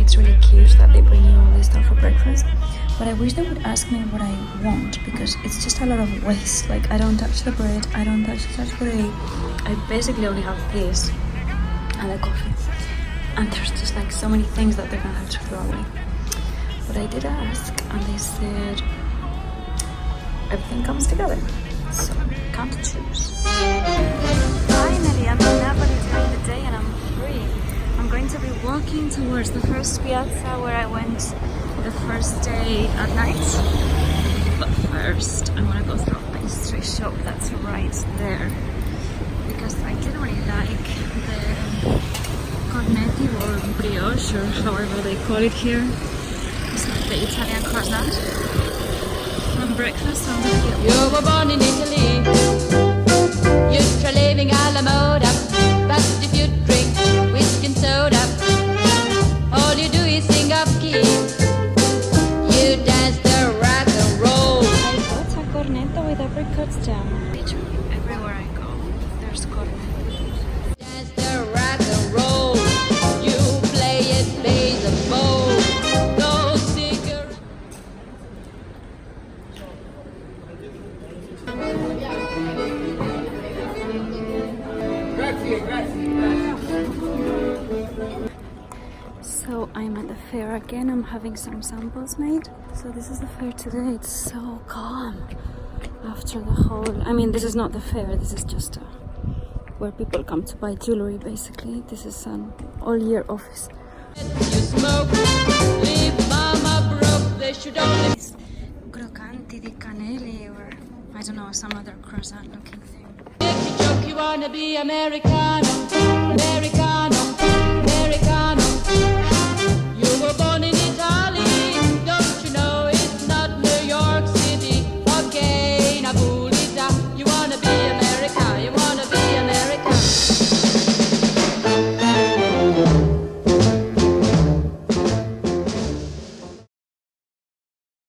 it's really cute that they bring you all this stuff for breakfast. But I wish they would ask me what I want, because it's just a lot of waste. Like, I don't touch the bread, I don't touch the charcuterie. I basically only have this and the coffee. And there's just like so many things that they're gonna have to throw away. But I did ask, and they said everything comes together. So, can't choose. Finally, I'm in Naples during the day and I'm free. I'm going to be walking towards the first piazza where I went the first day at night. But first, I want to go through a pastry shop that's right there, because I didn't really like the cornetti or brioche, or however they call it here. It's like the Italian croissant from breakfast. So I'm gonna get one. You were born in Italy, used to living alla moda, but if you drink whiskey and soda, all you do is sing up key. You dance the rock and roll. I got a cornetto with apricot jam. Literally everywhere I go, there's cornetto. Dance the rock and roll. You play it baseball. Those cigarettes. So I'm at the fair again. I'm having some samples made. So this is the fair today. It's so calm after the whole... I mean, this is not the fair. This is just where people come to buy jewelry, basically. This is an all-year office. You smoke, leave mama broke. They should only. It's crocanti di caneli, or I don't know, some other croissant-looking thing. If you joke, you wanna be Americana.